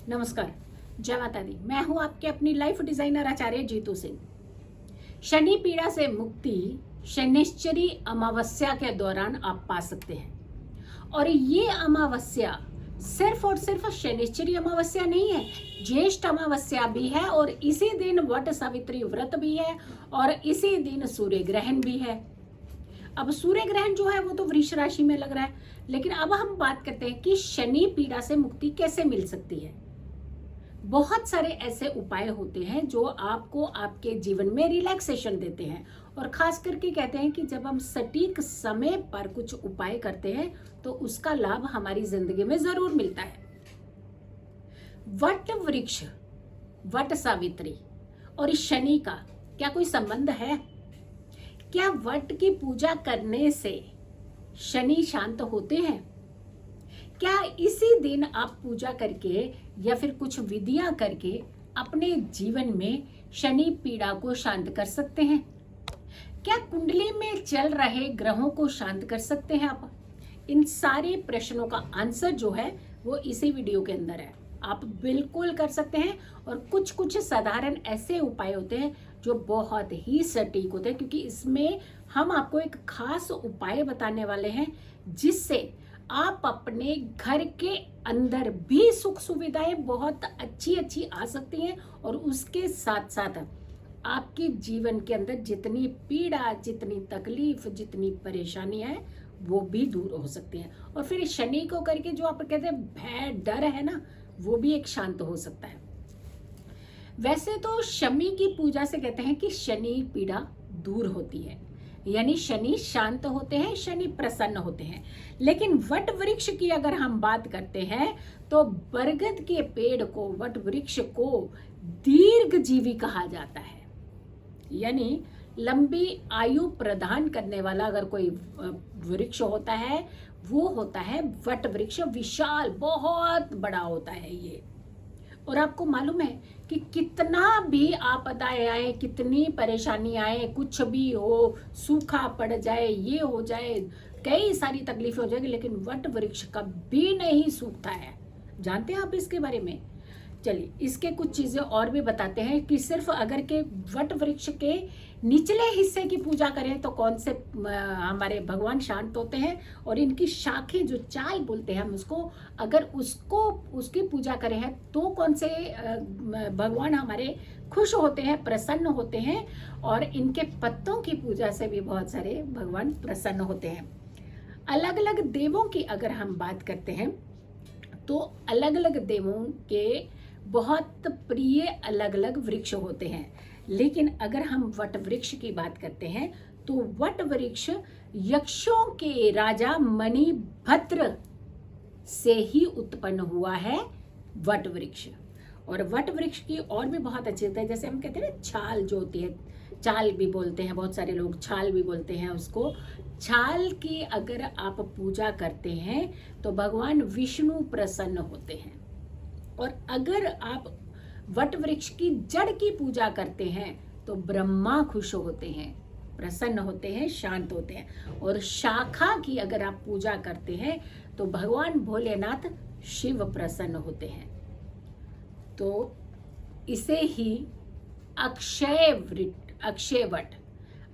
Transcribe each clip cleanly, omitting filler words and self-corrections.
नमस्कार, जय माता दी। मैं हूं आपके अपनी लाइफ डिजाइनर आचार्य जीतू सिंह। शनि पीड़ा से मुक्ति शनिश्चरी अमावस्या के दौरान आप पा सकते हैं। और ये अमावस्या सिर्फ और सिर्फ शनिश्चरी अमावस्या नहीं है, ज्येष्ठ अमावस्या भी है और इसी दिन वट सावित्री व्रत भी है और इसी दिन सूर्य ग्रहण भी है। अब सूर्य ग्रहण जो है वो तो वृष राशि में लग रहा है, लेकिन अब हम बात करते हैं कि शनि पीड़ा से मुक्ति कैसे मिल सकती है। बहुत सारे ऐसे उपाय होते हैं जो आपको आपके जीवन में रिलैक्सेशन देते हैं और खास करके कहते हैं कि जब हम सटीक समय पर कुछ उपाय करते हैं तो उसका लाभ हमारी जिंदगी में जरूर मिलता है। वट वृक्ष, वट सावित्री और इस शनि का क्या कोई संबंध है? क्या वट की पूजा करने से शनि शांत होते हैं? क्या इसी दिन आप पूजा करके या फिर कुछ विधियां करके अपने जीवन में शनि पीड़ा को शांत कर सकते हैं? क्या कुंडली में चल रहे ग्रहों को शांत कर सकते हैं आप? इन सारे प्रश्नों का आंसर जो है वो इसी वीडियो के अंदर है। आप बिल्कुल कर सकते हैं और कुछ कुछ साधारण ऐसे उपाय होते हैं जो बहुत ही सटीक होते हैं, क्योंकि इसमें हम आपको एक खास उपाय बताने वाले हैं जिससे आप अपने घर के अंदर भी सुख सुविधाएं बहुत अच्छी आ सकती हैं और उसके साथ साथ आपके जीवन के अंदर जितनी पीड़ा, जितनी तकलीफ, जितनी परेशानी है वो भी दूर हो सकती हैं। और फिर शनि को करके जो आप कहते हैं भय, डर है ना, वो भी एक शांत हो सकता है। वैसे तो शनि की पूजा से कहते हैं कि शनि पीड़ा दूर होती है, यानी शनि शांत होते हैं, शनि प्रसन्न होते हैं। लेकिन वट वृक्ष की अगर हम बात करते हैं तो बरगद के पेड़ को, वट वृक्ष को दीर्घजीवी कहा जाता है, यानी लंबी आयु प्रदान करने वाला अगर कोई वृक्ष होता है वो होता है वट वृक्ष। विशाल, बहुत बड़ा होता है ये। और आपको मालूम है कि कितना भी आपदाएं आए, कितनी परेशानी आए, कुछ भी हो, सूखा पड़ जाए, ये हो जाए, कई सारी तकलीफें हो जाएगी, लेकिन वट वृक्ष कभी नहीं सूखता है। जानते हैं आप इसके बारे में? चलिए इसके कुछ चीजें और भी बताते हैं कि सिर्फ अगर के वट वृक्ष के निचले हिस्से की पूजा करें तो कौन से हमारे भगवान शांत होते हैं, और इनकी शाखें जो चाल बोलते हैं हम उसको, अगर उसकी पूजा करें हैं तो कौन से भगवान हमारे खुश होते हैं, प्रसन्न होते हैं, और इनके पत्तों की पूजा से भी बहुत सारे भगवान प्रसन्न होते हैं। अलग अलग देवों की अगर हम बात करते हैं तो अलग अलग देवों के बहुत प्रिय अलग अलग वृक्ष होते हैं, लेकिन अगर हम वट वृक्ष की बात करते हैं तो वट वृक्ष यक्षों के राजा मणिभद्र से ही उत्पन्न हुआ है वट वृक्ष। और वट वृक्ष की और भी बहुत अच्छी होती है, जैसे हम कहते हैं ना छाल जो होती है, चाल भी बोलते हैं, बहुत सारे लोग छाल भी बोलते हैं उसको। छाल की अगर आप पूजा करते हैं तो भगवान विष्णु प्रसन्न होते हैं। और अगर आप वट वृक्ष की जड़ की पूजा करते हैं तो ब्रह्मा खुश होते हैं, प्रसन्न होते हैं, शांत होते हैं। और शाखा की अगर आप पूजा करते हैं तो भगवान भोलेनाथ शिव प्रसन्न होते हैं। तो इसे ही अक्षय वट,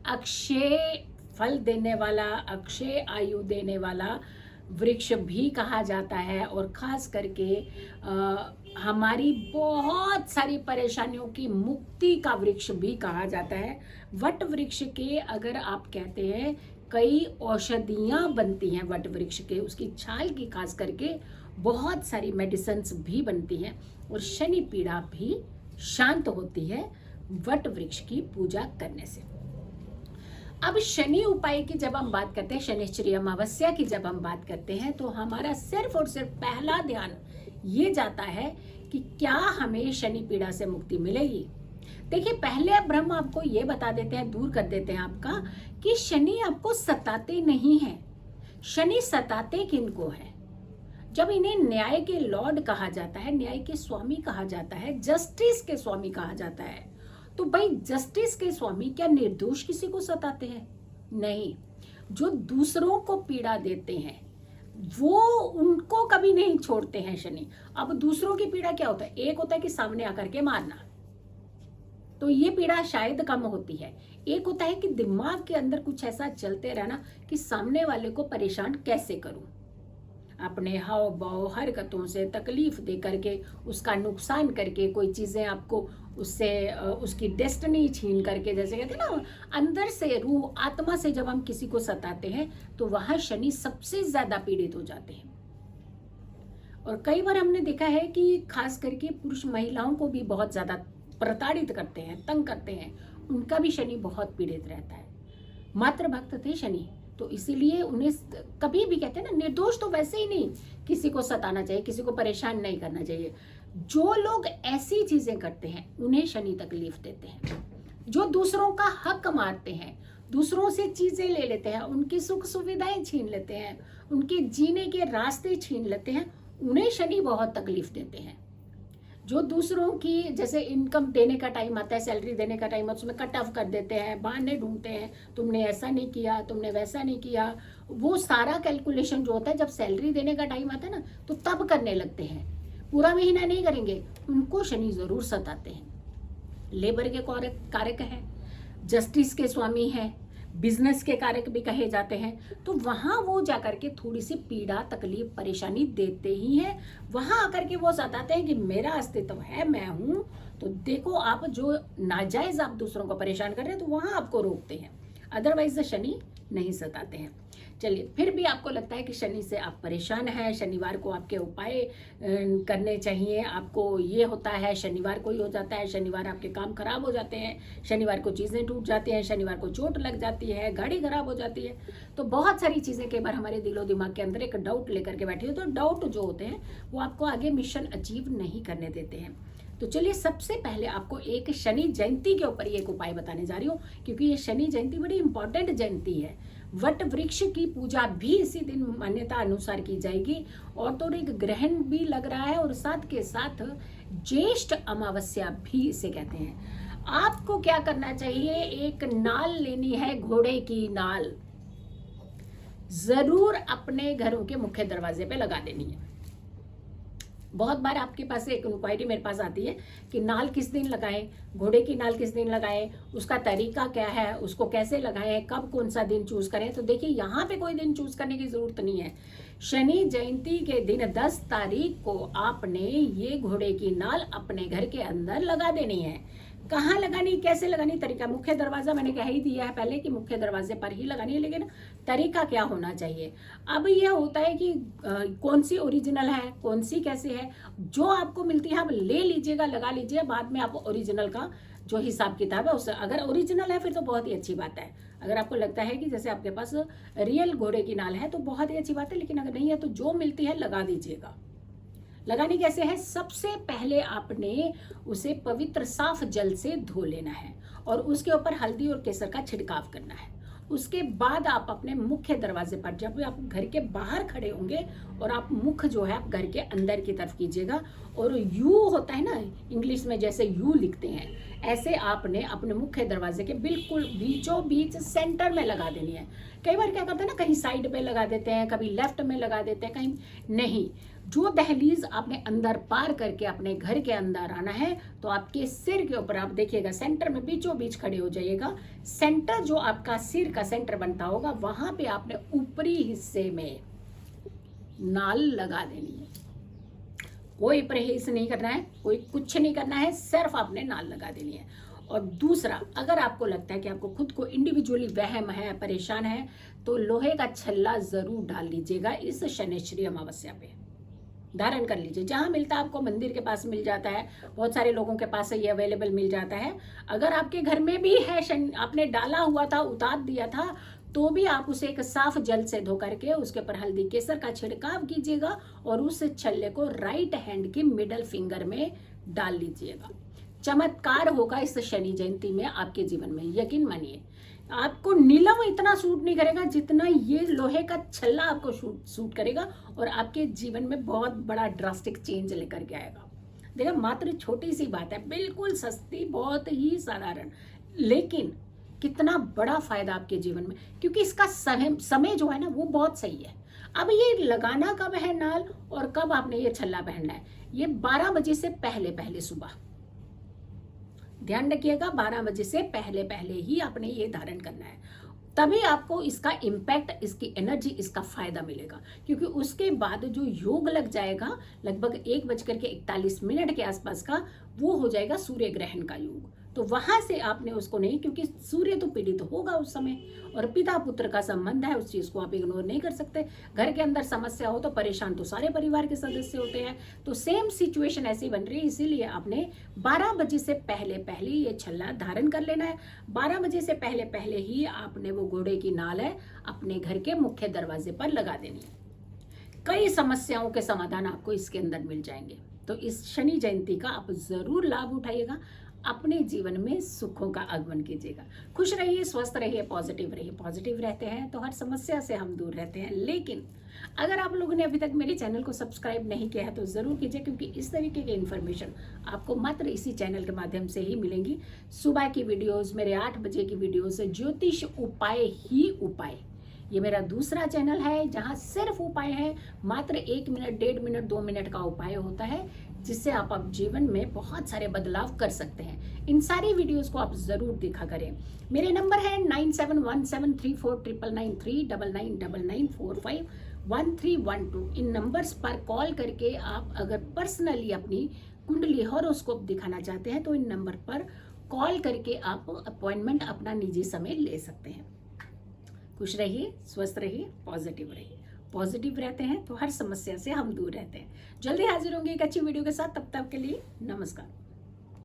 अक्षय फल देने वाला, अक्षय आयु देने वाला वृक्ष भी कहा जाता है। और खास करके हमारी बहुत सारी परेशानियों की मुक्ति का वृक्ष भी कहा जाता है। वट वृक्ष के अगर आप कहते हैं कई औषधियाँ बनती हैं वट वृक्ष के, उसकी छाल की खास करके बहुत सारी मेडिसिन्स भी बनती हैं और शनि पीड़ा भी शांत होती है वट वृक्ष की पूजा करने से। अब शनि उपाय की जब हम बात करते हैं, शनिश्चरी अमावस्या की जब हम बात करते हैं तो हमारा सिर्फ और सिर्फ पहला ध्यान ये जाता है कि क्या हमें शनि पीड़ा से मुक्ति मिलेगी। देखिए पहले अब हम आपको ये बता देते हैं, दूर कर देते हैं आपका, कि शनि आपको सताते नहीं हैं। शनि सताते किनको है? जब इन्हें न्याय के लॉर्ड कहा जाता है, न्याय के स्वामी कहा जाता है, जस्टिस के स्वामी कहा जाता है, तो भाई जस्टिस के स्वामी क्या निर्दोष किसी को सताते हैं? नहीं। जो दूसरों को पीड़ा देते हैं, वो उनको कभी नहीं छोड़ते हैं शनि। अब दूसरों की पीड़ा क्या होता है, एक होता है कि सामने आकर के मारना, तो ये पीड़ा शायद कम होती है। एक होता है कि दिमाग के अंदर कुछ ऐसा चलते रहना कि सामने वाले को परेशान कैसे करूं, अपने हाव भाव हरकतों से तकलीफ दे करके, उसका नुकसान करके, कोई चीज़ें आपको उससे उसकी डेस्टिनी छीन करके, जैसे कहते हैं ना, अंदर से रूह आत्मा से जब हम किसी को सताते हैं तो वहाँ शनि सबसे ज़्यादा पीड़ित हो जाते हैं। और कई बार हमने देखा है कि खास करके पुरुष महिलाओं को भी बहुत ज़्यादा प्रताड़ित करते हैं, तंग करते हैं, उनका भी शनि बहुत पीड़ित रहता है। मात्र भक्त थे शनि, तो इसीलिए उन्हें कभी भी कहते हैं ना, निर्दोष तो वैसे ही नहीं किसी को सताना चाहिए, किसी को परेशान नहीं करना चाहिए। जो लोग ऐसी चीजें करते हैं उन्हें शनि तकलीफ देते हैं। जो दूसरों का हक मारते हैं, दूसरों से चीजें ले लेते हैं, उनकी सुख सुविधाएं छीन लेते हैं, उनके जीने के रास्ते छीन लेते हैं, उन्हें शनि बहुत तकलीफ देते हैं। जो दूसरों की जैसे इनकम देने का टाइम आता है, सैलरी देने का टाइम आता है, उसमें कट ऑफ कर देते हैं, बहाने ढूंढते हैं, तुमने ऐसा नहीं किया, तुमने वैसा नहीं किया। वो सारा कैलकुलेशन जो होता है जब सैलरी देने का टाइम आता है ना, तो तब करने लगते हैं, पूरा महीना नहीं करेंगे। उनको शनि जरूर सताते हैं। लेबर के कारक है, जस्टिस के स्वामी हैं, बिजनेस के कारक भी कहे जाते हैं, तो वहाँ वो जाकर के थोड़ी सी पीड़ा तकलीफ परेशानी देते ही हैं। वहाँ आकर के वो सताते हैं कि मेरा अस्तित्व है, मैं हूँ, तो देखो आप जो नाजायज आप दूसरों को परेशान कर रहे हैं, तो वहाँ आपको रोकते हैं। अदरवाइज शनि नहीं सताते हैं। चलिए, फिर भी आपको लगता है कि शनि से आप परेशान हैं, शनिवार को आपके उपाय करने चाहिए, आपको ये होता है, शनिवार को ही हो जाता है, शनिवार आपके काम खराब हो जाते हैं, शनिवार को चीज़ें टूट जाती हैं, शनिवार को चोट लग जाती है, गाड़ी खराब हो जाती है, तो बहुत सारी चीज़ें कई बार हमारे दिलो दिमाग के अंदर एक डाउट लेकर के बैठी हो, तो डाउट जो होते हैं वो आपको आगे मिशन अचीव नहीं करने देते हैं। तो चलिए, सबसे पहले आपको एक शनि जयंती के ऊपर एक उपाय बताने जा रही हूँ, क्योंकि ये शनि जयंती बड़ी इंपॉर्टेंट जयंती है। वट वृक्ष की पूजा भी इसी दिन मान्यता अनुसार की जाएगी, और तो एक ग्रहण भी लग रहा है, और साथ के साथ ज्येष्ठ अमावस्या भी इसे कहते हैं। आपको क्या करना चाहिए, एक नाल लेनी है, घोड़े की नाल, जरूर अपने घरों के मुख्य दरवाजे पे लगा देनी है। बहुत बार आपके पास एक इंक्वायरी मेरे पास आती है कि नाल किस दिन लगाएं, घोड़े की नाल किस दिन लगाएं, उसका तरीका क्या है, उसको कैसे लगाएं, कब कौन सा दिन चूज करें। तो देखिए, यहाँ पे कोई दिन चूज करने की जरूरत नहीं है। शनि जयंती के दिन 10 तारीख को आपने ये घोड़े की नाल अपने घर के अंदर लगा देनी है। कहाँ लगानी, कैसे लगानी, तरीका, मुख्य दरवाजा मैंने कह ही दिया है पहले कि मुख्य दरवाजे पर ही लगानी है, लेकिन तरीका क्या होना चाहिए। अब यह होता है कि कौन सी ओरिजिनल है, कौन सी कैसे है, जो आपको मिलती है आप ले लीजिएगा, लगा लीजिए, बाद में आप ओरिजिनल का जो हिसाब किताब है उससे, अगर ओरिजिनल है फिर तो बहुत ही अच्छी बात है। अगर आपको लगता है कि जैसे आपके पास रियल घोड़े की नाल है तो बहुत ही अच्छी बात है, लेकिन अगर नहीं है तो जो मिलती है लगा दीजिएगा। लगानी कैसे है, सबसे पहले आपने उसे पवित्र साफ जल से धो लेना है, और उसके ऊपर हल्दी और केसर का छिड़काव करना है। उसके बाद आप अपने मुख्य दरवाजे पर, जब आप घर के बाहर खड़े होंगे और आप मुख जो है आप घर के अंदर की तरफ कीजिएगा, और यू होता है ना इंग्लिश में जैसे यू लिखते हैं, ऐसे आपने अपने मुख्य दरवाजे के बिल्कुल बीचों बीच सेंटर में लगा देनी है। कई बार क्या करते हैं ना, कहीं साइड पे लगा देते हैं, कभी लेफ्ट में लगा देते हैं, कहीं नहीं। जो दहलीज आपने अंदर पार करके अपने घर के अंदर आना है, तो आपके सिर के ऊपर आप देखिएगा, सेंटर में बीचों बीच खड़े हो जाइएगा। सेंटर जो आपका सिर का सेंटर बनता होगा, वहां पे आपने ऊपरी हिस्से में नाल लगा देनी है। कोई परहेज नहीं करना है, कोई कुछ नहीं करना है, सिर्फ आपने नाल लगा देनी है। और दूसरा, अगर आपको लगता है कि आपको खुद को इंडिविजुअली वहम है, परेशान है, तो लोहे का छल्ला जरूर डाल लीजिएगा इस शनिश्चरी अमावस्या पे, धारण कर लीजिए। जहां मिलता है आपको, मंदिर के पास मिल जाता है, बहुत सारे लोगों के पास ये अवेलेबल मिल जाता है। अगर आपके घर में भी है, आपने डाला हुआ था, उतार दिया था, तो भी आप उसे एक साफ जल से धो करके उसके ऊपर हल्दी केसर का छिड़काव कीजिएगा, और उस छल्ले को राइट हैंड की मिडल फिंगर में डाल लीजिएगा। चमत्कार होगा इस शनि जयंती में आपके जीवन में, यकीन मानिए। आपको नीलम इतना सूट नहीं करेगा जितना ये लोहे का छल्ला आपको सूट करेगा, और आपके जीवन में बहुत बड़ा ड्रास्टिक चेंज लेकर के आएगा। देखा, मात्र छोटी सी बात है, बिल्कुल सस्ती, बहुत ही साधारण, लेकिन कितना बड़ा फायदा आपके जीवन में, क्योंकि इसका समय जो है ना वो बहुत सही है। अब ये लगाना कब है नाल और कब आपने ये छल्ला पहनना है, ये 12 बजे से पहले पहले सुबह, ध्यान रखिएगा 12 बजे से पहले पहले ही आपने ये धारण करना है, तभी आपको इसका इम्पैक्ट, इसकी एनर्जी, इसका फायदा मिलेगा। क्योंकि उसके बाद जो योग लग जाएगा लगभग 1:41 के आसपास का, वो हो जाएगा सूर्य ग्रहण का योग। तो वहां से आपने उसको नहीं, क्योंकि सूर्य तो पीड़ित होगा उस समय, और पिता पुत्र का संबंध है, उस चीज को आप इग्नोर नहीं कर सकते। घर के अंदर समस्या हो तो परेशान तो सारे परिवार के सदस्य होते हैं, तो सेम सिचुएशन ऐसी बन रही है। इसीलिए आपने 12 बजे से पहले पहले ये छल्ला धारण कर लेना है। 12 बजे से पहले पहले ही आपने वो घोड़े की नाल है अपने घर के मुख्य दरवाजे पर लगा देनी है। कई समस्याओं के समाधान आपको इसके अंदर मिल जाएंगे। तो इस शनि जयंती का आप जरूर लाभ उठाइएगा, अपने जीवन में सुखों का आगमन कीजिएगा। खुश रहिए, स्वस्थ रहिए, पॉजिटिव रहिए। पॉजिटिव रहते हैं तो हर समस्या से हम दूर रहते हैं। लेकिन अगर आप लोगों ने अभी तक मेरे चैनल को सब्सक्राइब नहीं किया है तो जरूर कीजिए, क्योंकि इस तरीके की इन्फॉर्मेशन आपको मात्र इसी चैनल के माध्यम से ही मिलेंगी। सुबह की वीडियोस, मेरे 8 बजे की वीडियोस, ज्योतिष उपाय ही उपाय, ये मेरा दूसरा चैनल है जहां सिर्फ उपाय है। मात्र 1 मिनट, 1.5 मिनट, 2 मिनट का उपाय होता है, जिससे आप जीवन में बहुत सारे बदलाव कर सकते हैं। इन सारी वीडियोस को आप जरूर देखा करें। मेरे नंबर है 9717349993 9999451312। इन नंबर्स पर कॉल करके आप अगर पर्सनली अपनी कुंडली हॉरोस्कोप दिखाना चाहते हैं तो इन नंबर पर कॉल करके आप अपॉइंटमेंट अपना निजी समय ले सकते हैं। खुश रहिए, स्वस्थ रहिए, पॉजिटिव रहिए। पॉजिटिव रहते हैं तो हर समस्या से हम दूर रहते हैं। जल्दी हाजिर होंगे एक अच्छी वीडियो के साथ, तब तक के लिए नमस्कार।